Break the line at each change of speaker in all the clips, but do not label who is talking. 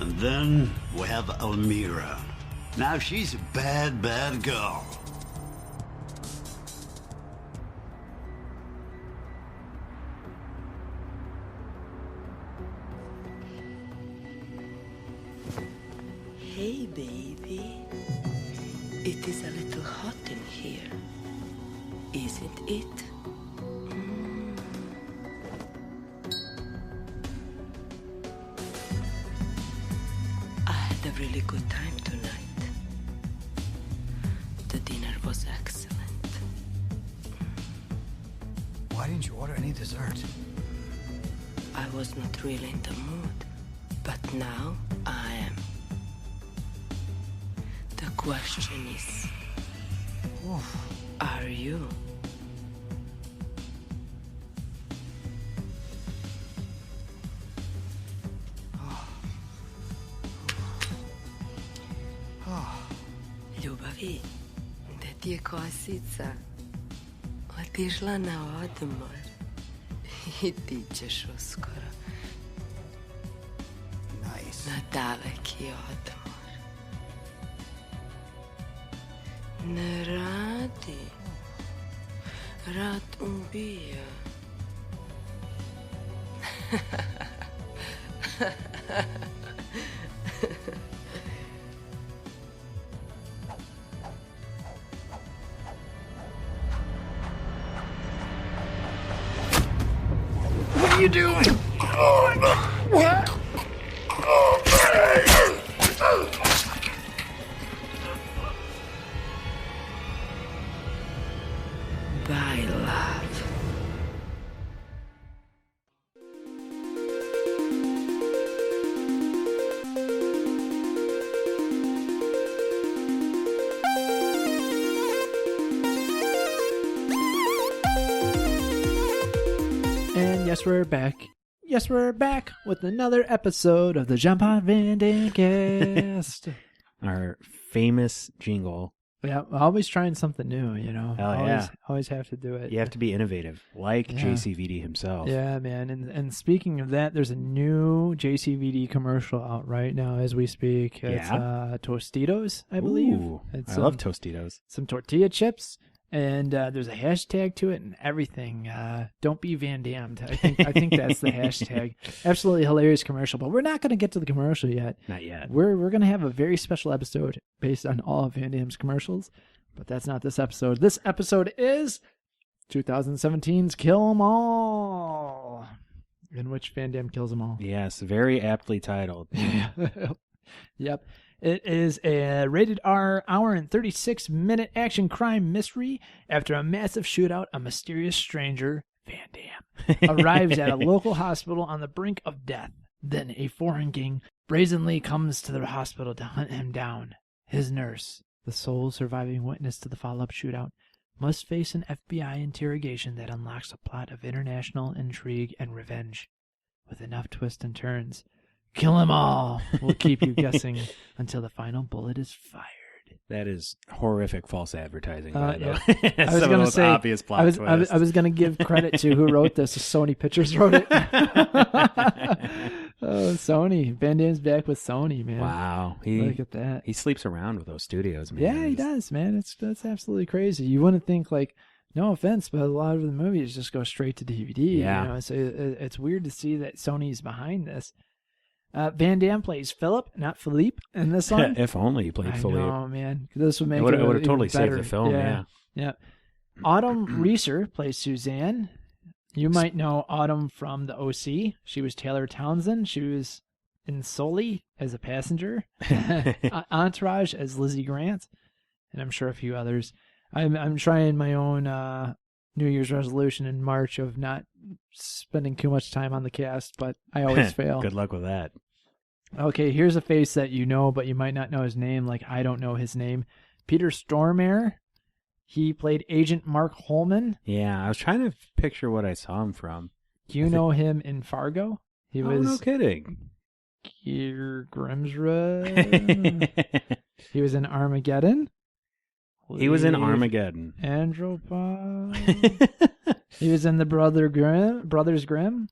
And then we have Elmira. Now she's a bad, bad girl.
Hey, baby. It is a little hot in here, isn't it? I had a really good time tonight. The dinner was excellent.
Why didn't you order any dessert?
I was not really in the mood, but now I am. The question is, are you? Ljubavi, gde ti je kosica? Otišla na odmor. I ti ćeš uskoro.
Nice.
Na daleki odmor. Ne radi. Rad ubija.
What are you doing? What?
Bye, love.
And yes, we're back. Yes, we're back with another episode of the JPVD cast.
Our famous jingle.
Yeah, always trying something new, you know.
Hell
always,
yeah.
Always have to do it.
You have to be innovative, like
Yeah.
JCVD himself.
Yeah, man. And speaking of that, there's a new JCVD commercial out right now as we speak. It's Tostitos, I believe.
Ooh,
It's
I love Tostitos.
some tortilla chips, and there's a hashtag to it and everything. Don't be Van Damned. I think that's the hashtag. Absolutely hilarious commercial, but we're not going to get to the commercial yet.
Not yet.
We're going to have a very special episode based on all of Van Damme's commercials, but that's not this episode. This episode is 2017's Kill 'Em All, in which Van Damme kills them all.
Yes, very aptly titled.
Yep. It is a rated R, hour and 36-minute action crime mystery. After a massive shootout, a mysterious stranger, Van Damme, arrives at a local hospital on the brink of death. Then a foreign gang brazenly comes to the hospital to hunt him down. His nurse, the sole surviving witness to the follow-up shootout, must face an FBI interrogation that unlocks a plot of international intrigue and revenge. With enough twists and turns, Kill 'Em All will keep you guessing until the final bullet is fired.
That is horrific false advertising, by the way.
I
That's
was
some of
going to
those
say,
obvious plot
I was
twists.
going to give credit to who wrote this. Sony Pictures wrote it. Oh, Sony. Van Damme's back with Sony, man.
Wow.
Look at that.
He sleeps around with those studios, man.
Yeah, he does, man. That's absolutely crazy. You wouldn't think, like, no offense, but a lot of the movies just go straight to DVD.
Yeah.
You know? So it's weird to see that Sony's behind this. Van Damme plays Philip, not Philippe, in this one.
If only he played
I
Philippe.
know, man. This would make
It would
it
have
even
totally saved
better.
the film, yeah.
Yeah. Autumn Reeser plays Suzanne. You might know Autumn from the OC. She was Taylor Townsend. She was in Sully as a passenger. Entourage as Lizzie Grant. And I'm sure a few others. I'm trying my own New Year's resolution in March of not spending too much time on the cast, but I always fail.
Good luck with that.
Okay, here's a face that you know, but you might not know his name, like I don't know his name. Peter Stormare. He played Agent Mark Holman.
Yeah, I was trying to picture what I saw him from.
Do you know him in Fargo? He was
no kidding.
Keir Grimsrud. He was in Armageddon.
He was in Armageddon.
Andropov. He was in the Brothers Grimm.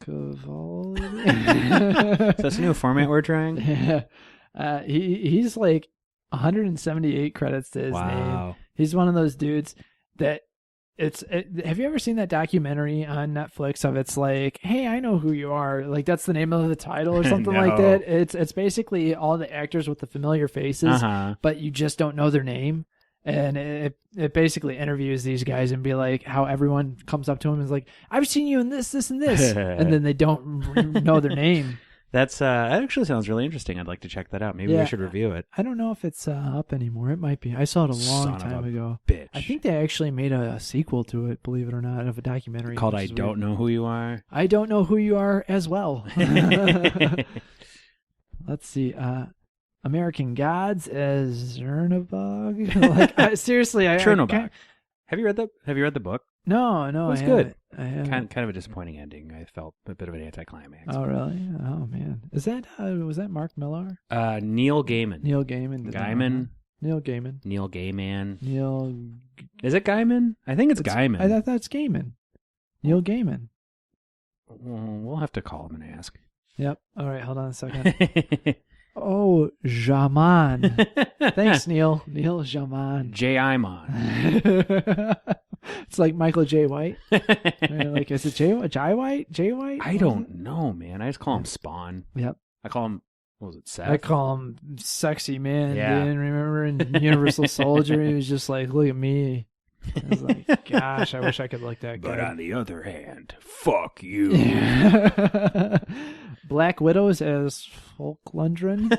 Cavalli.
So that's a new format we're trying?
Yeah. He's like 178 credits to his name.
Wow.
He's one of those dudes that have you ever seen that documentary on Netflix of it's like, hey, I know who you are. Like that's the name of the title or something like
No.
that. It's basically all the actors with the familiar faces, but you just don't know their name. And it basically interviews these guys and be like how everyone comes up to him and is like, I've seen you in this, this, and this. And then they don't know their name.
That actually sounds really interesting. I'd like to check that out. Maybe we should review it.
I don't know if it's up anymore. It might be. I saw it a long
Son of
time
a
ago.
bitch.
I think they actually made a sequel to it, believe it or not, of a documentary.
Called
which
I
is
Don't
weird.
Know Who You Are.
I Don't Know Who You Are as well. Let's see. American Gods as Chernobog. Seriously,
Chernobog. Have you read the book?
No,
It was
I
good.
haven't.
Kind of a disappointing ending. I felt a bit of an anticlimax.
Oh, really? Oh, man. Is that was that Mark Millar?
Neil Gaiman.
Neil Gaiman. did that one,
Gaiman.
huh? Neil Gaiman.
Neil Gaiman.
Neil.
Is it Gaiman? I think it's Gaiman.
I thought that's Gaiman. Neil Gaiman.
We'll have to call him and ask.
Yep. All right. Hold on a second. Oh, Jaman. Thanks, Neil. Neil Jaman.
J. Imon.
It's like Michael J. White. Like, is it J. White? J. White?
I don't know, man. I just call him Spawn.
Yep.
I call him, what was it, Seth?
I call him Sexy Man.
Yeah.
Dan, remember in Universal Soldier? He was just like, look at me. I was like, gosh, I wish I could look that
But
good.
on the other hand, fuck you.
Black Widows as Folklundren.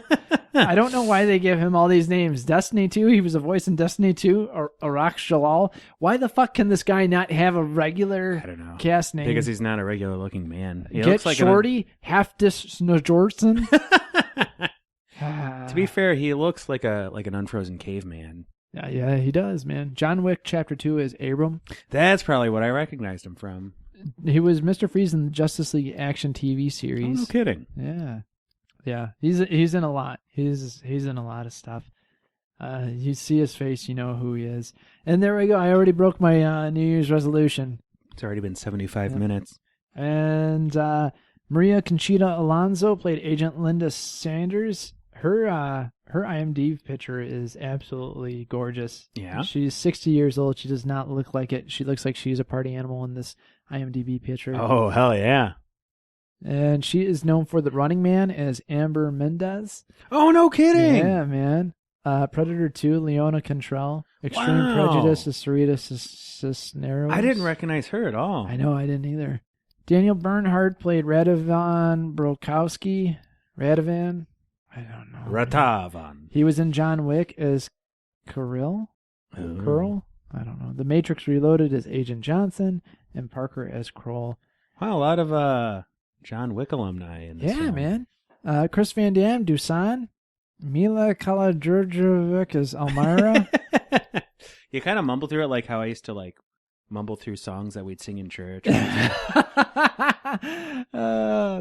I don't know why they give him all these names. Destiny 2, he was a voice in Destiny 2. Or Arak Shalal. Why the fuck can this guy not have a regular
I don't know.
cast name?
Because he's not a regular looking man. He
Get
looks like
Shorty, Half-Dis Jordan.
To be fair, he looks like an unfrozen caveman.
Yeah, he does, man. John Wick Chapter 2 is Abram.
That's probably what I recognized him from.
He was Mr. Freeze in the Justice League action TV series.
Oh, no kidding.
Yeah. He's in a lot. He's in a lot of stuff. You see his face, you know who he is. And there we go. I already broke my New Year's resolution.
It's already been 75 minutes.
And Maria Conchita Alonso played Agent Linda Sanders. Her IMDb picture is absolutely gorgeous.
Yeah?
She's 60 years old. She does not look like it. She looks like she's a party animal in this IMDb picture.
Oh, hell yeah.
And she is known for The Running Man as Amber Mendez.
Oh, no kidding.
Yeah, man. Predator 2, Leona Cantrell. Extreme
Wow.
Prejudice is Sarita Cisneros.
I didn't recognize her at all.
I know, I didn't either. Daniel Bernhardt played Radovan Brokowski. Radovan? I don't know.
Ratavan.
He was in John Wick as Curl? Curl? I don't know. The Matrix Reloaded as Agent Johnson, and Parker as Kroll.
Wow, a lot of John Wick alumni in this film.
Man. Chris Van Damme, Dusan. Mila Kala-Djurdjevic as Elmira.
You kind of mumble through it like how I used to like mumble through songs that we'd sing in church.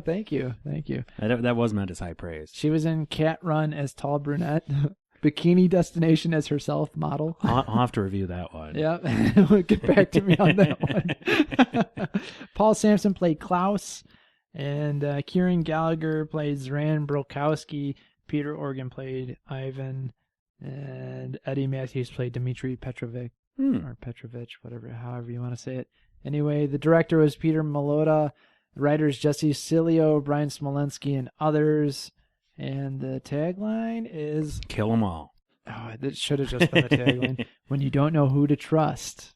Thank you.
That was meant as high praise.
She was in Cat Run as Tall Brunette. Bikini Destination as herself model.
I'll have to review that one.
Yep. Get back to me on that one. Paul Sampson played Klaus, and Kieran Gallagher played Zran Brokowski. Peter Organ played Ivan, and Eddie Matthews played Dmitry Petrovic, or Petrovich, however you want to say it. Anyway, the director was Peter Malota, the writers Jesse Cilio, Brian Smolensky, and others. And the tagline is...
Kill them all.
Oh, that should have just been the tagline. When you don't know who to trust,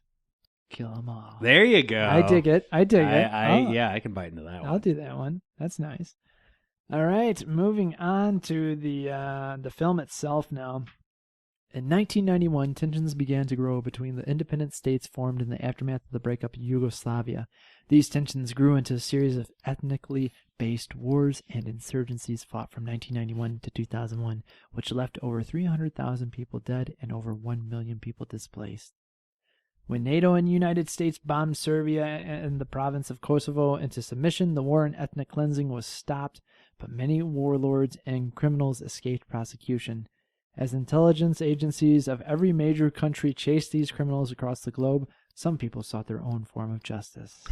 kill them all.
There you go.
I dig it.
Yeah, I can bite into that one.
I'll do that one. That's nice. All right, moving on to the film itself now. In 1991, tensions began to grow between the independent states formed in the aftermath of the breakup of Yugoslavia. These tensions grew into a series of ethnically based wars and insurgencies fought from 1991 to 2001, which left over 300,000 people dead and over 1 million people displaced. When NATO and the United States bombed Serbia and the province of Kosovo into submission, the war and ethnic cleansing was stopped, but many warlords and criminals escaped prosecution. As intelligence agencies of every major country chased these criminals across the globe, some people sought their own form of justice.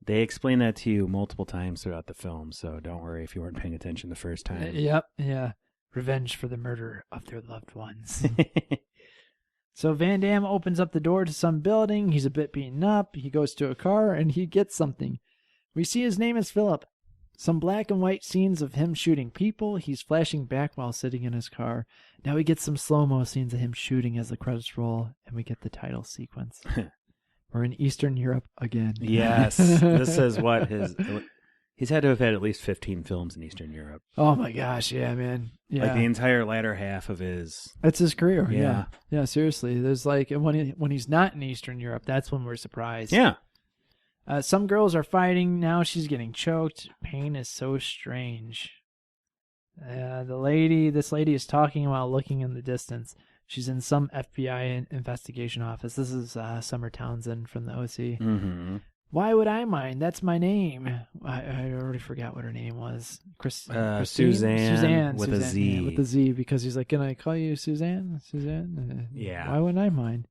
They explain that to you multiple times throughout the film, so don't worry if you weren't paying attention the first time.
Yep, yeah. Revenge for the murder of their loved ones. So Van Damme opens up the door to some building. He's a bit beaten up. He goes to a car and he gets something. We see his name is Philip. Some black and white scenes of him shooting people. He's flashing back while sitting in his car. Now we get some slow-mo scenes of him shooting as the credits roll, and we get the title sequence. We're in Eastern Europe again.
Yes. This is what he's had to have had at least 15 films in Eastern Europe.
Oh my gosh, yeah, man. Yeah.
Like the entire latter half of his...
That's his career,
Yeah.
yeah. Yeah, seriously. There's like, when he's not in Eastern Europe, that's when we're surprised.
Yeah.
Some girls are fighting. Now she's getting choked. Pain is so strange. This lady is talking while looking in the distance. She's in some FBI investigation office. This is Summer Townsend from the OC.
Mm-hmm.
Why would I mind? That's my name. I already forgot what her name was.
Suzanne with a Z.
Yeah, with a Z, because he's like, can I call you Suzanne?
Yeah.
Why wouldn't I mind?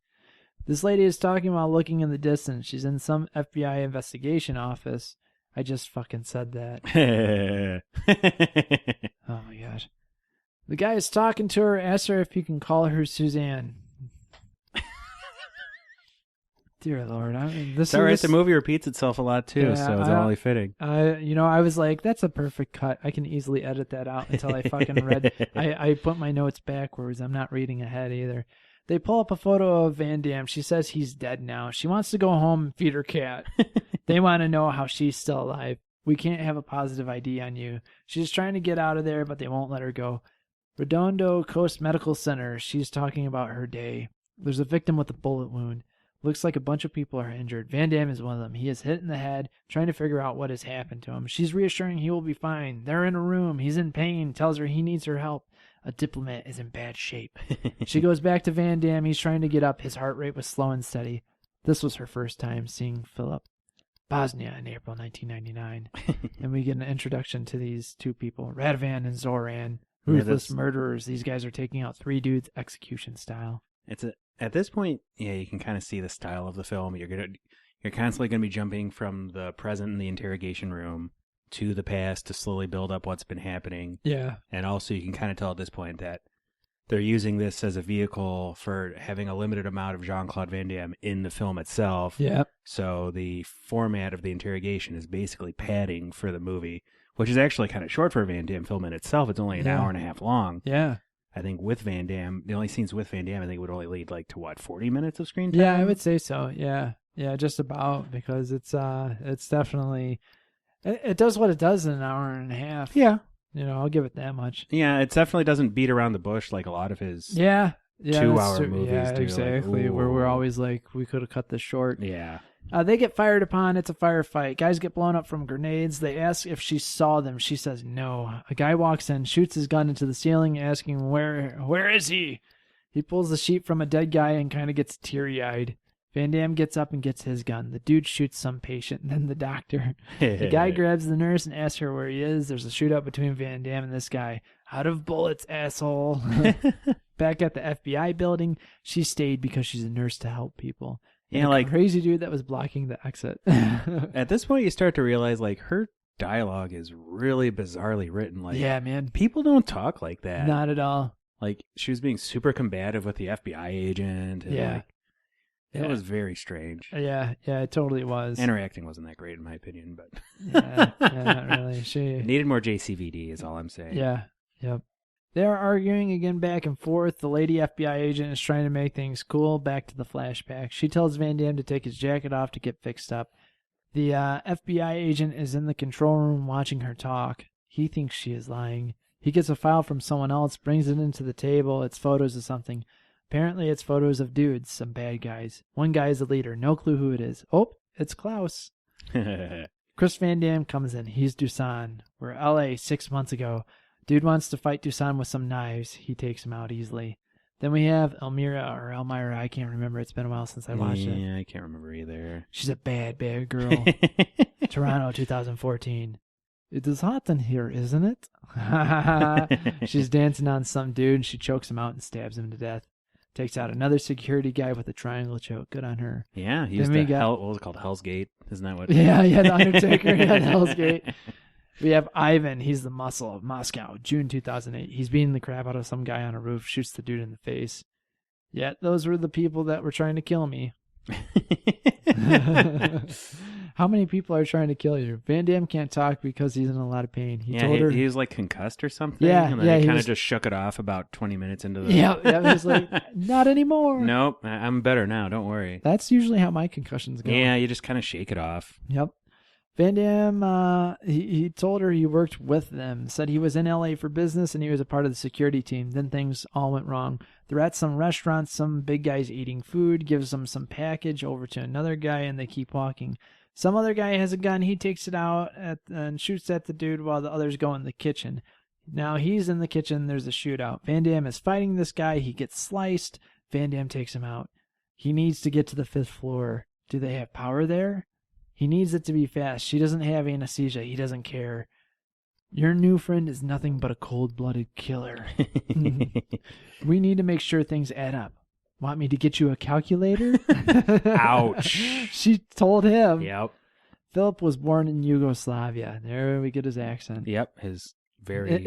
This lady is talking while looking in the distance. She's in some FBI investigation office. I just fucking said that. Oh my gosh. The guy is talking to her, asks her if he can call her Suzanne. Dear Lord. I mean,
It's all right. The movie repeats itself a lot too, so it's only fitting.
I was like, that's a perfect cut. I can easily edit that out until I fucking read. I put my notes backwards. I'm not reading ahead either. They pull up a photo of Van Damme. She says he's dead now. She wants to go home and feed her cat. They want to know how she's still alive. We can't have a positive ID on you. She's trying to get out of there, but they won't let her go. Redondo Coast Medical Center. She's talking about her day. There's a victim with a bullet wound. Looks like a bunch of people are injured. Van Damme is one of them. He is hit in the head, trying to figure out what has happened to him. She's reassuring he will be fine. They're in a room. He's in pain. Tells her he needs her help. A diplomat is in bad shape. She goes back to Van Damme. He's trying to get up. His heart rate was slow and steady. This was her first time seeing Philip. Bosnia in April 1999. And we get an introduction to these two people, Radovan and Zoran. Ruthless murderers. These guys are taking out three dudes execution style.
At this point, yeah, you can kind of see the style of the film. You're constantly going to be jumping from the present in the interrogation room to the past to slowly build up what's been happening.
Yeah.
And also you can kind of tell at this point that they're using this as a vehicle for having a limited amount of Jean-Claude Van Damme in the film itself.
Yeah.
So the format of the interrogation is basically padding for the movie, which is actually kind of short for a Van Damme film in itself. It's only an hour and a half long.
Yeah.
I think with Van Damme, the only scenes with Van Damme, I think would only lead like to what, 40 minutes of screen time?
Yeah, I would say so. Yeah. Yeah, just about, because it's definitely, it does what it does in an hour and a half.
Yeah.
I'll give it that much.
Yeah, it definitely doesn't beat around the bush like a lot of his 2-hour movies
yeah,
do.
exactly.
Like,
where we're always like, we could have cut this short.
Yeah.
They get fired upon. It's a firefight. Guys get blown up from grenades. They ask if she saw them. She says no. A guy walks in, shoots his gun into the ceiling, asking, where is he? He pulls the sheet from a dead guy and kind of gets teary-eyed. Van Damme gets up and gets his gun. The dude shoots some patient and then the doctor. The guy grabs the nurse and asks her where he is. There's a shootout between Van Damme and this guy. Out of bullets, asshole. Back at the FBI building, she stayed because she's a nurse to help people.
Yeah, like
crazy dude that was blocking the exit.
At this point, you start to realize like her dialogue is really bizarrely written. Like,
yeah, man,
people don't talk like that.
Not at all.
Like she was being super combative with the FBI agent. And,
yeah,
it was very strange.
Yeah, it totally was.
And her acting wasn't that great in my opinion, but
yeah, not really. She
needed more JCVD, is all I'm saying.
Yeah, yep. They're arguing again back and forth. The lady FBI agent is trying to make things cool. Back to the flashback. She tells Van Damme to take his jacket off to get fixed up. The FBI agent is in the control room watching her talk. He thinks she is lying. He gets a file from someone else, brings it into the table. It's photos of something. Apparently it's photos of dudes, some bad guys. One guy is the leader. No clue who it is. Oh, it's Klaus. Chris Van Damme comes in. He's Dusan. We're LA 6 months ago. Dude wants to fight Dusan with some knives. He takes him out easily. Then we have Elmira. I can't remember. It's been a while since I watched it.
Yeah, I can't remember either.
She's a bad girl. Toronto, 2014. It is hot in here, isn't it? She's dancing on some dude, and she chokes him out and stabs him to death. Takes out another security guy with a triangle choke. Good on her.
Yeah, he used what was it called? Hell's Gate. Isn't that what?
Yeah, the Undertaker. Yeah, Hell's Gate. We have Ivan. He's the muscle of Moscow. June 2008. He's beating the crap out of some guy on a roof. Shoots the dude in the face. Yeah, those were the people that were trying to kill me. How many people are trying to kill you? Van Damme can't talk because he's in a lot of pain. He told her
he was like concussed or something.
Yeah,
and then he kind of just shook it off about 20 minutes into the.
Yeah, he was like, not anymore.
Nope, I'm better now. Don't worry.
That's usually how my concussions go.
Yeah, you just kind of shake it off.
Yep. Van Damme, he told her he worked with them, said he was in LA for business and he was a part of the security team. Then things all went wrong. They're at some restaurant, some big guy's eating food, gives them some package over to another guy, and they keep walking. Some other guy has a gun, he takes it out and shoots at the dude while the others go in the kitchen. Now he's in the kitchen, there's a shootout. Van Damme is fighting this guy, he gets sliced, Van Damme takes him out. He needs to get to the 5th floor. Do they have power there? He needs it to be fast. She doesn't have anesthesia. He doesn't care. Your new friend is nothing but a cold-blooded killer. We need to make sure things add up. Want me to get you a calculator?
Ouch.
She told him.
Yep.
Philip was born in Yugoslavia. There we get his accent.
Yep. His very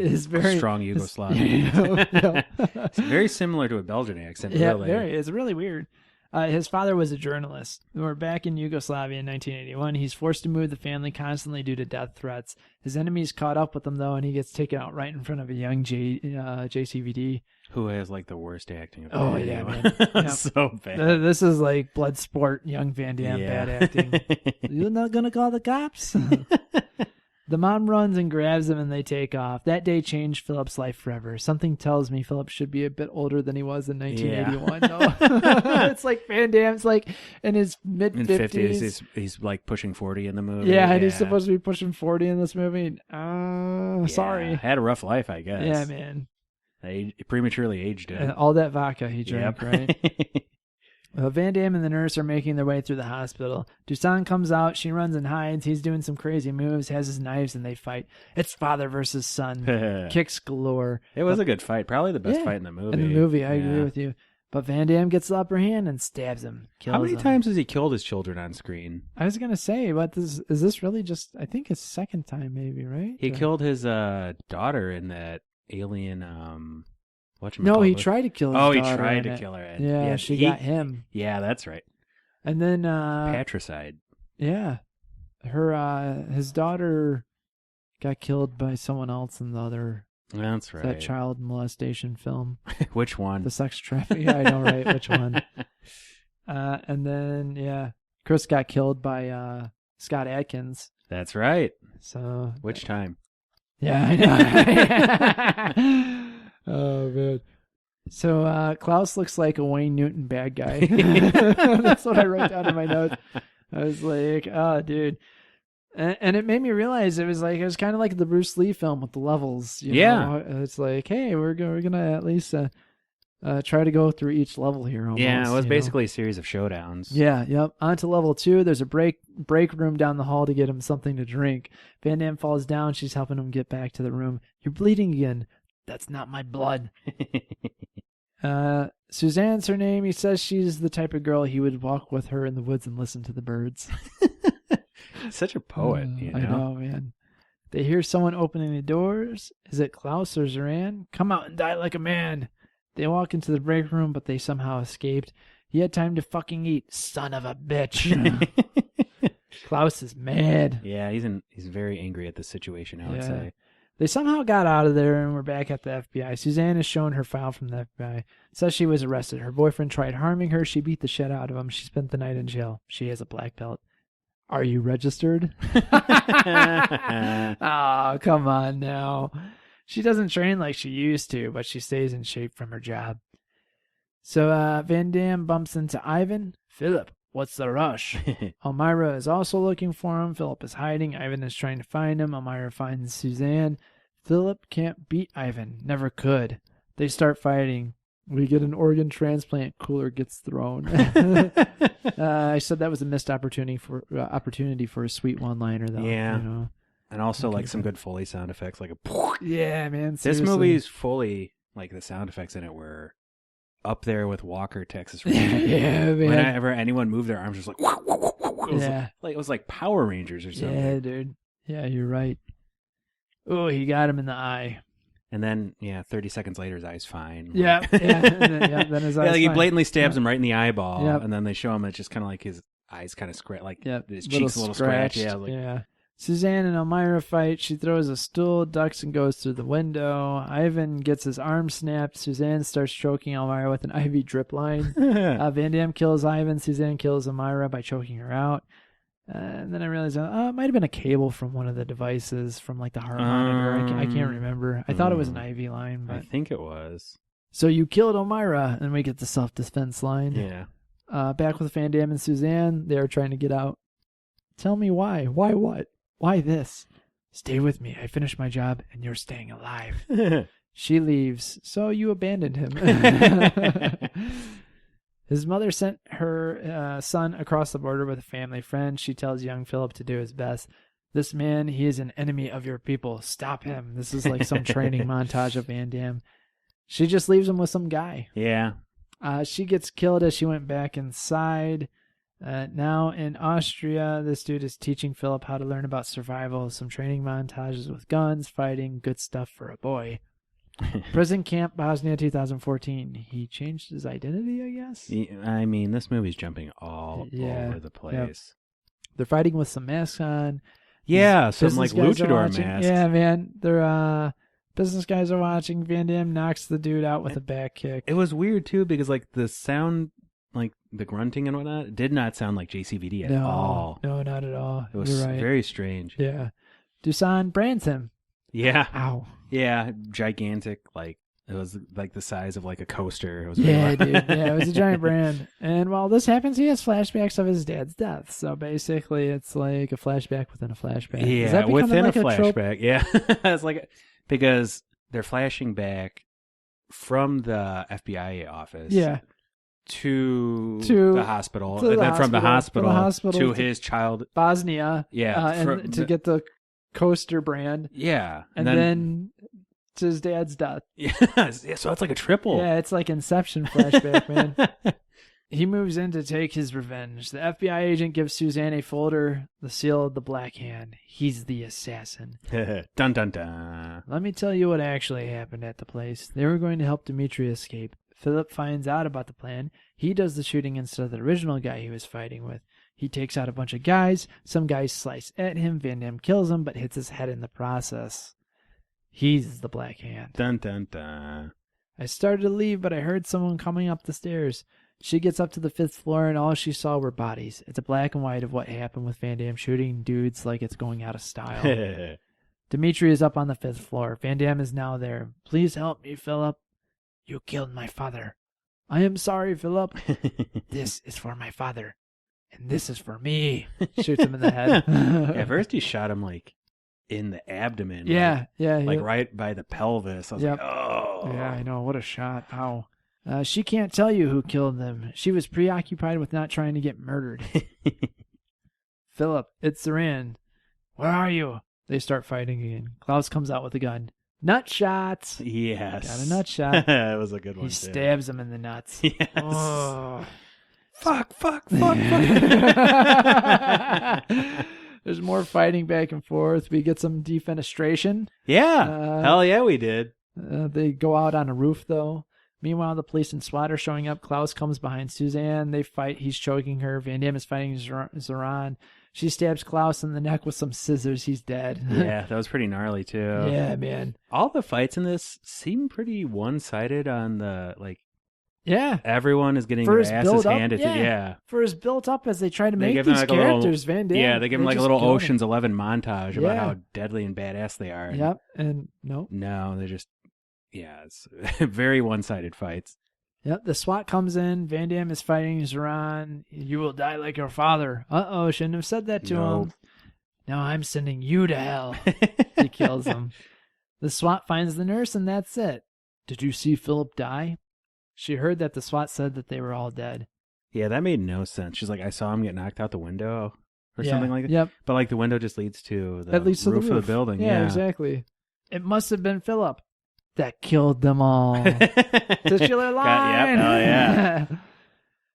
strong Yugoslavian. It's very similar to a Belgian accent.
Yeah,
really.
very. It's really weird. His father was a journalist. We're back in Yugoslavia in 1981. He's forced to move the family constantly due to death threats. His enemies caught up with him, though, and he gets taken out right in front of a young JCVD.
Who has, like, the worst acting of
Oh, yeah, man. Yep.
So bad.
This is like blood sport, young Van Damme, bad acting. You're not going to call the cops? The mom runs and grabs him, and they take off. That day changed Philip's life forever. Something tells me Philip should be a bit older than he was in 1981. Yeah. It's like Van Damme's like in his mid-50s.
He's like pushing 40 in the movie.
Yeah, and he's supposed to be pushing 40 in this movie. Sorry.
Had a rough life, I guess.
Yeah, man.
They prematurely aged him.
And all that vodka he drank,
Yep.
right? Van Damme and the nurse are making their way through the hospital. Dusan comes out. She runs and hides. He's doing some crazy moves, has his knives, and they fight. It's father versus son. Kicks galore.
It was a good fight. Probably the best fight in the movie.
In the movie, I agree with you. But Van Damme gets the upper hand and stabs him. Kills
How many
him.
times has he killed his children on screen?
I was going to say, but is this really just, I think it's second time maybe, right?
He killed his daughter in that Alien...
No, he tried to kill his daughter.
He tried to kill her.
Yeah, she got him.
Yeah, that's right.
And then...
patricide.
Yeah. His daughter got killed by someone else in the other...
That's right.
That child molestation film.
Which one?
The sex trafficking. Yeah, I know, right? Which one? And then, Chris got killed by Scott Adkins.
That's right.
So...
Which time?
Yeah, I know. Oh, man. So Klaus looks like a Wayne Newton bad guy. That's what I wrote down in my notes. I was like, oh, dude. And it made me realize it was kind of like the Bruce Lee film with the levels. You know? It's like, hey, we're gonna at least try to go through each level here. Almost,
yeah, it was basically a series of showdowns.
Yeah, yep. On to level 2. There's a break room down the hall to get him something to drink. Van Damme falls down. She's helping him get back to the room. You're bleeding again. That's not my blood. Suzanne's her name. He says she's the type of girl he would walk with her in the woods and listen to the birds.
Such a poet, you know?
I know, man. They hear someone opening the doors. Is it Klaus or Zoran? Come out and die like a man. They walk into the break room, but they somehow escaped. He had time to fucking eat, son of a bitch. Klaus is mad.
Yeah, he's very angry at the situation, I would say.
They somehow got out of there and were back at the FBI. Suzanne is shown her file from the FBI. Says she was arrested. Her boyfriend tried harming her. She beat the shit out of him. She spent the night in jail. She has a black belt. Are you registered? Oh, come on now. She doesn't train like she used to, but she stays in shape from her job. So Van Damme bumps into Ivan. Philip, what's the rush? Elmira is also looking for him. Philip is hiding. Ivan is trying to find him. Elmira finds Suzanne. Philip can't beat Ivan. Never could. They start fighting. We get an organ transplant. Cooler gets thrown. I said that was a missed opportunity for a sweet one-liner, though.
Yeah.
You know?
And also like some good Foley sound effects, like a.
Yeah, man.
This
Seriously.
movie's fully like the sound effects in it were up there with Walker, Texas
Yeah,
Ranger.
man.
Whenever anyone moved their arms, just like,
Yeah.
it was like Power Rangers or something.
Yeah, dude. Yeah, you're right. Oh, he got him in the eye.
And then, 30 seconds later, his eye's fine.
Yeah, then his eye's
he
fine.
blatantly stabs him right in the eyeball,
Yep.
and then they show him it's just kind of like his eyes kind of scratch, like his
Little
cheeks a little scratched.
scratched.
Yeah,
Yeah. Suzanne and Elmira fight. She throws a stool, ducks, and goes through the window. Ivan gets his arm snapped. Suzanne starts choking Elmira with an IV drip line. Van Damme kills Ivan. Suzanne kills Elmira by choking her out. And then I realized it might have been a cable from one of the devices from like the heart monitor. I can't remember. I thought it was an IV line. But...
I think it was.
So you killed Elmira, and we get the self-defense line.
Yeah.
Back with Van Damme and Suzanne. They are trying to get out. Tell me why. Why what? Why this? Stay with me. I finished my job, and you're staying alive. She leaves. So you abandoned him. His mother sent her son across the border with a family friend. She tells young Philip to do his best. This man, he is an enemy of your people. Stop him. This is like some training montage of Van Damme. She just leaves him with some guy.
Yeah.
She gets killed as she went back inside. Now in Austria, this dude is teaching Philip how to learn about survival. Some training montages with guns, fighting, good stuff for a boy. Prison camp, Bosnia, 2014. He changed his identity, I guess?
I mean, this movie's jumping all over the place.
Yep. They're fighting with some masks on.
Yeah, some like
Business guys are
luchador
watching.
masks.
Yeah, man. They're business guys are watching. Van Damme knocks the dude out with a back kick.
It was weird too because like the sound, like the grunting and whatnot, it did not sound like JCVD at all.
No, not at all.
It was
You're right.
very strange.
Yeah. Dusan brands him.
Yeah.
Ow.
Yeah, gigantic. Like it was like the size of like a coaster. It was
Yeah, dude. Yeah, it was a giant brand. And while this happens, he has flashbacks of his dad's death. So basically, it's like a flashback within a flashback.
Yeah, within a flashback. Yeah, it's like because they're flashing back from the FBI office.
Yeah.
To the hospital,
to
and
the
then from the hospital
to
his child,
Bosnia.
Yeah,
and to get the coaster brand.
Yeah,
and then to his dad's death.
Yeah, so it's like a triple.
Yeah, it's like Inception flashback, man. He moves in to take his revenge. The FBI agent gives Suzanne a folder, the seal of the Black Hand. He's the assassin.
Dun dun dun.
Let me tell you what actually happened at the place. They were going to help Dimitri escape. Philip finds out about the plan. He does the shooting instead of the original guy he was fighting with. He takes out a bunch of guys. Some guys slice at him. Van Damme kills him, but hits his head in the process. He's the Black Hand.
Dun dun dun.
I started to leave, but I heard someone coming up the stairs. She gets up to the 5th floor, and all she saw were bodies. It's a black and white of what happened with Van Damme shooting dudes like it's going out of style. Dimitri is up on the 5th floor. Van Damme is now there. Please help me, Philip. You killed my father. I am sorry, Philip. This is for my father. And this is for me. Shoots him in the head.
At first he shot him like in the abdomen.
Yeah,
like right by the pelvis. I was like, oh.
Yeah, I know. What a shot. Ow. She can't tell you who killed them. She was preoccupied with not trying to get murdered. Philip, it's Saran. Where are you? They start fighting again. Klaus comes out with a gun. Nut shots.
Yes.
Got a nut shot.
That was a good one.
He stabs him in the nuts.
Yes.
Oh.
Fuck.
There's more fighting back and forth. We get some defenestration.
Yeah. Hell yeah, we did.
They go out on a roof, though. Meanwhile, the police and SWAT are showing up. Klaus comes behind Suzanne. They fight. He's choking her. Van Damme is fighting Zoran. She stabs Klaus in the neck with some scissors. He's dead.
Yeah, that was pretty gnarly, too.
Yeah, man.
All the fights in this seem pretty one-sided on the, like...
Yeah.
Everyone is getting their asses handed to... Yeah.
For as built up as they try to make these
like
characters, Van Damme.
Yeah, they give them like a little Ocean's 11 montage about how deadly and badass they are.
Yep, and no.
No, they're just... Yeah, it's very one-sided fights.
Yep, the SWAT comes in. Van Damme is fighting Zoran. You will die like your father. Uh-oh, shouldn't have said that to him. Now I'm sending you to hell. He kills him. The SWAT finds the nurse, and that's it. Did you see Philip die? She heard that the SWAT said that they were all dead.
Yeah, that made no sense. She's like, I saw him get knocked out the window or something like that.
Yep.
But like the window just leads to the
roof
of the building.
Yeah, exactly. It must have been Philip. that killed them all. Titular line.
Yep. Oh, yeah.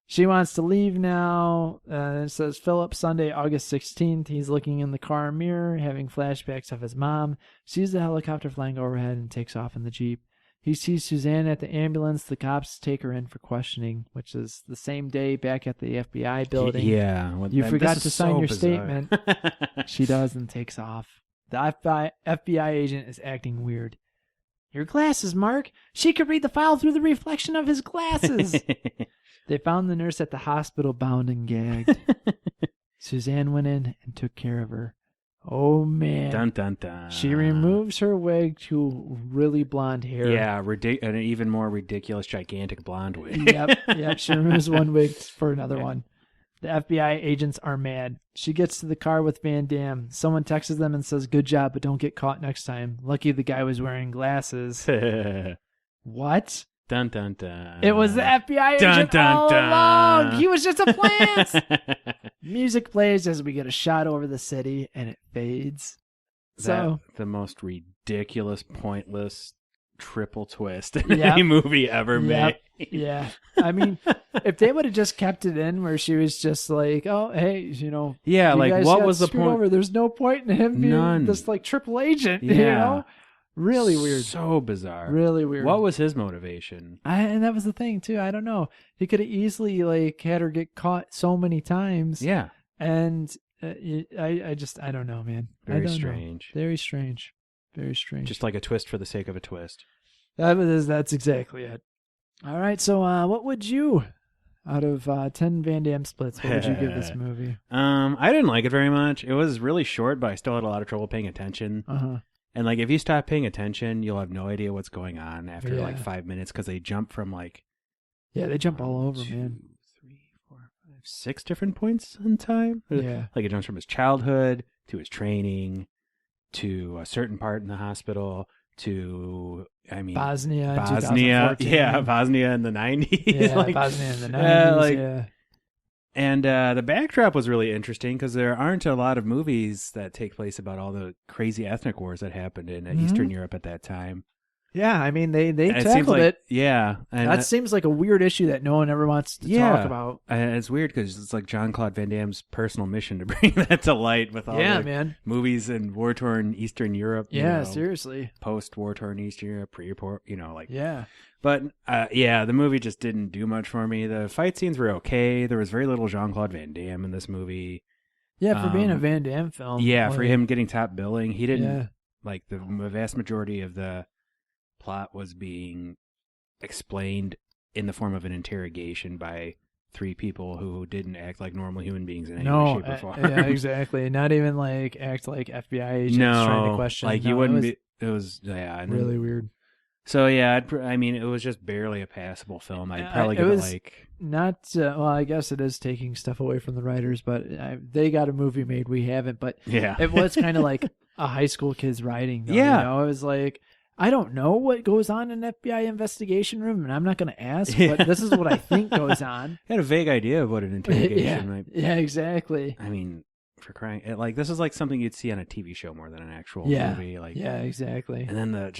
She wants to leave now. It says Philip, Sunday, August 16th. He's looking in the car mirror, having flashbacks of his mom. Sees the helicopter flying overhead and takes off in the Jeep. He sees Suzanne at the ambulance. The cops take her in for questioning, which is the same day back at the FBI building.
Yeah.
You forgot
this
to
is
sign
so
your
bizarre.
statement. She does and takes off. The FBI agent is acting weird. Your glasses, Mark. She could read the file through the reflection of his glasses. They found the nurse at the hospital bound and gagged. Suzanne went in and took care of her. Oh, man.
Dun, dun, dun.
She removes her wig to really blonde hair.
Yeah, an even more ridiculous, gigantic blonde wig.
Yep. She removes one wig for another one. The FBI agents are mad. She gets to the car with Van Damme. Someone texts them and says, good job, but don't get caught next time. Lucky the guy was wearing glasses. What?
Dun, dun, dun.
It was the FBI agent all along. He was just a plant. Music plays as we get a shot over the city, and it fades. So
the most ridiculous, pointless triple twist in any movie ever made.
Yeah. I mean, if they would have just kept it in where she was just like, oh, hey,
Yeah,
you
like,
guys
what
got
was the
screwed
point?
over. There's no point in him being this, like, triple agent,
Yeah.
Really weird.
So bizarre.
Really weird.
What was his motivation?
And that was the thing, too. I don't know. He could have easily, like, had her get caught so many times.
Yeah.
And I don't know, man.
Very strange.
Very strange. Very strange.
Just like a twist for the sake of a twist.
That's exactly it. All right, so what would you, out of 10 Van Damme splits, what would you give this movie?
I didn't like it very much. It was really short, but I still had a lot of trouble paying attention.
Uh-huh.
And like, if you stop paying attention, you'll have no idea what's going on after
Yeah.
like 5 minutes because they jump from like
They jump all over,
2,
man.
3, 4, 5, 6 different points in time.
Yeah.
Like it jumps from his childhood to his training to a certain part in the hospital to
Bosnia, in
Bosnia
2014.
Bosnia in the 90s.
Yeah, Bosnia in the 90s,
And the backdrop was really interesting because there aren't a lot of movies that take place about all the crazy ethnic wars that happened in Eastern Europe at that time.
Yeah, I mean, they
And
tackled it.
Yeah. And
That seems like a weird issue that no one ever wants to talk about.
And it's weird because it's like Jean-Claude Van Damme's personal mission to bring that to light with all
man.
movies in war-torn Eastern Europe.
Yeah, seriously.
Post-war-torn Eastern Europe, pre-war,
Yeah.
But, the movie just didn't do much for me. The fight scenes were okay. There was very little Jean-Claude Van Damme in this movie.
Yeah, for being a Van Damme film.
Yeah, for him getting top billing. He didn't,
Yeah.
like, the vast majority of the plot was being explained in the form of an interrogation by 3 people who didn't act like normal human beings in any way, shape, or form.
Yeah, exactly. Not even, like, act like FBI agents trying to question.
Like, you wouldn't be... It was, and
really
then,
weird.
So, yeah, it was just barely a passable film. I'd probably give it, like...
Not, I guess it is taking stuff away from the writers, but they got a movie made, we haven't, but
Yeah.
it was kind of like a high school kid's writing, though,
Yeah.
It was like, I don't know what goes on in an FBI investigation room, and I'm not going to ask, but this is what I think goes on.
I had a vague idea of what an interrogation might be.
Yeah, exactly.
I mean, for crying... this is like something you'd see on a TV show more than an actual movie. Like,
yeah, exactly.
And then the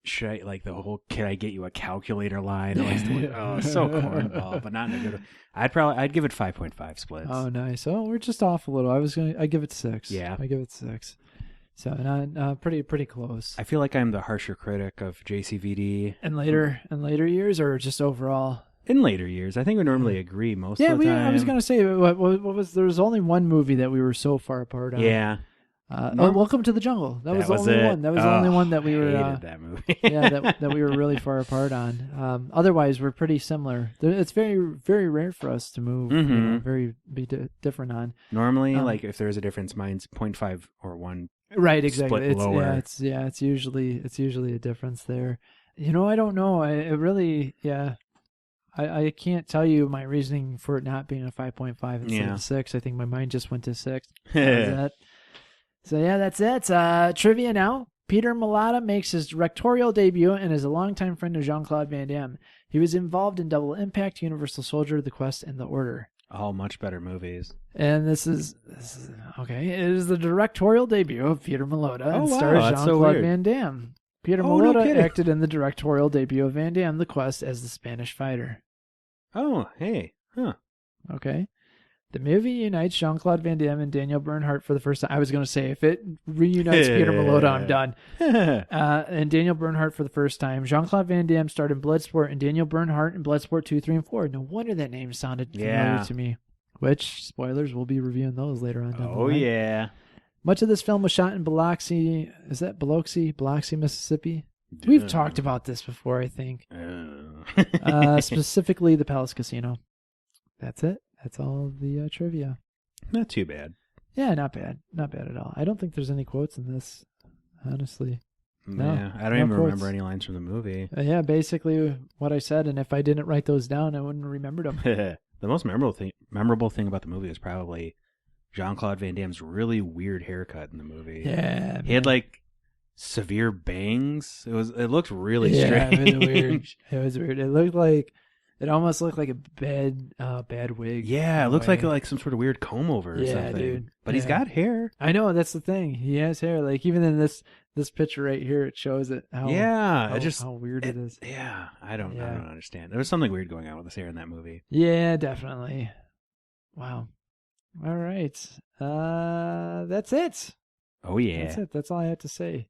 should I, like, the whole "can I get you a calculator" line? So cornball, but not in a good way. I'd give it 5.5 splits.
Oh, nice. Oh, we're just off a little. I give it 6.
Yeah,
I give it 6. So not pretty close.
I feel like I'm the harsher critic of JCVD.
In later years, or just overall?
In later years, I think we normally agree most of the time.
I was gonna say, what was there was only one movie that we were so far apart on.
Yeah.
Welcome to the Jungle. That was the only one. That was the only one that we were.
I hated that movie.
that we were really far apart on. Otherwise, we're pretty similar. It's very, very rare for us to move. Be different on.
Normally, like if there's a difference, mine's 0.5 or 1.
Right, exactly.
Split lower.
It's usually a difference there. I don't know. I can't tell you my reasoning for it not being a 5.5 instead of 6. I think my mind just went to 6. So yeah, that's it. Trivia now. Peter Mulata makes his directorial debut and is a longtime friend of Jean-Claude Van Damme. He was involved in Double Impact, Universal Soldier, The Quest, and The Order.
All much better movies.
And this is okay. It is the directorial debut of Peter Mulata and stars
that's
Jean-Claude
so
Van Damme. Peter
Oh, no
Molota
kidding.
acted in the directorial debut of Van Damme, The Quest, as the Spanish fighter.
Oh, hey. Huh.
Okay. The movie unites Jean-Claude Van Damme and Daniel Bernhardt for the first time. I was going to say, if it reunites Peter Molota, I'm done. And Daniel Bernhardt for the first time. Jean-Claude Van Damme starred in Bloodsport and Daniel Bernhardt in Bloodsport 2, 3, and 4. No wonder that name sounded familiar to me. Which, spoilers, we'll be reviewing those later on down the line.
Yeah.
Much of this film was shot in Biloxi. Is that Biloxi, Mississippi? We've talked about this before, I think. Specifically, the Palace Casino. That's it. That's all of the trivia.
Not too bad.
Yeah, not bad. Not bad at all. I don't think there's any quotes in this, honestly. No,
Yeah, I don't
no
even
quotes.
remember any lines from the movie.
Yeah, basically what I said, and if I didn't write those down, I wouldn't have remembered them.
The most memorable thing about the movie is probably Jean-Claude Van Damme's really weird haircut in the movie.
Yeah,
He had like severe bangs. It looked really
yeah,
strange.
it was weird. It was weird. It almost looked like a bad wig.
Yeah, it looks
Way.
like some sort of weird comb over or
Yeah,
something.
dude.
But he's
Yeah.
got hair.
I know, that's the thing. He has hair. Like even in this picture right here, it shows it. How weird it is.
Yeah, I don't
Yeah.
understand. There was something weird going on with his hair in that movie.
Yeah, definitely. Wow. All right. That's it.
Oh yeah.
That's it. That's all I have to say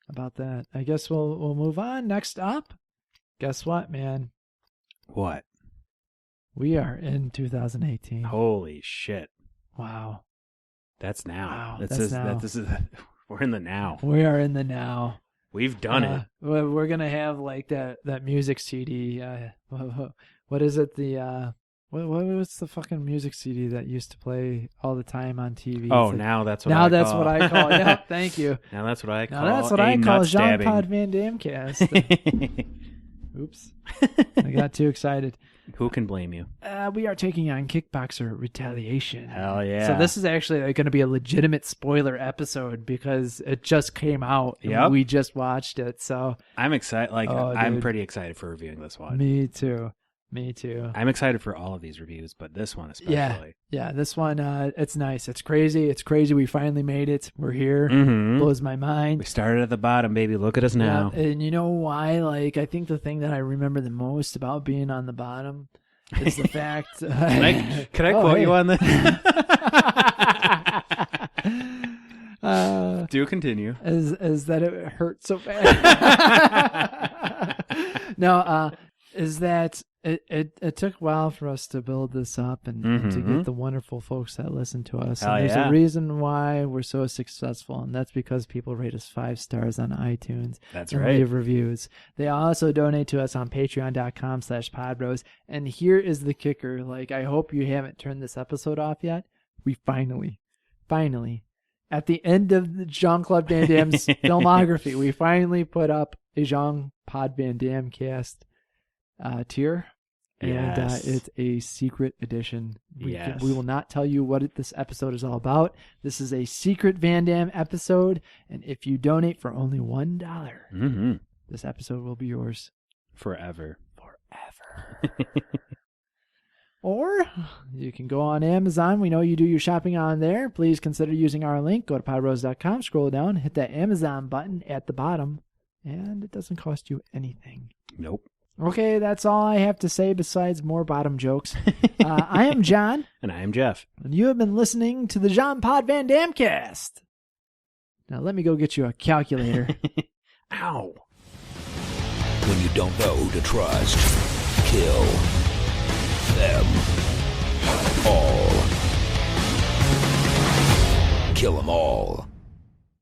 about that. I guess we'll move on. Next up, guess what, man?
What?
We are in 2018.
Holy shit.
Wow.
That's now.
Wow,
That
that's
says
now.
that this is we're in the now.
We are in the now.
We've done it.
We're gonna have like that music CD. What is it? What was the fucking music CD that used to play all the time on TV?
Oh,
It's like,
now that's what
now
I
that's
call.
what I call. Yeah, thank you.
Now that's what I call.
Now that's what
a
I call
nut stabbing.
Jean-Claude Van Damme cast. Oops, I got too excited.
Who can blame you?
We are taking on Kickboxer Retaliation.
Hell yeah.
So this is actually going to be a legitimate spoiler episode because it just came out. And
Yep.
we just watched it. So
I'm excited.
Oh,
I'm
dude.
pretty excited for reviewing this one.
me too.
I'm excited for all of these reviews, but this one especially.
Yeah, this one, it's nice. It's crazy. We finally made it. We're here.
Mm-hmm.
Blows my mind.
We started at the bottom, baby. Look at us now.
Yeah, and you know why? Like, I think the thing that I remember the most about being on the bottom is the fact.
Can I quote you on this? Do continue.
Is that it hurt so bad? No, is that it took a while for us to build this up and to get the wonderful folks that listen to us.
Hell
And there's
yeah.
a reason why we're so successful, and that's because people rate us 5 stars on iTunes.
That's
and
right.
leave reviews. They also donate to us on patreon.com/podbros. And here is the kicker. Like, I hope you haven't turned this episode off yet. We finally, at the end of the Jean-Claude Van Damme's filmography, we finally put up a Jean-Claude Van Damme cast tier. And
Yes.
it's a secret edition.
Yes.
We will not tell you what this episode is all about. This is a secret Van Damme episode. And if you donate for only $1, this episode will be yours
Forever.
Or you can go on Amazon. We know you do your shopping on there. Please consider using our link. Go to podrose.com, scroll down, hit that Amazon button at the bottom, and it doesn't cost you anything.
Nope.
Okay, that's all I have to say besides more bottom jokes. I am John,
And I am Jeff.
and you have been listening to the Jean-Claude Van Damme cast. Now let me go get you a calculator.
Ow.
When you don't know who to trust, kill them all. Kill them all.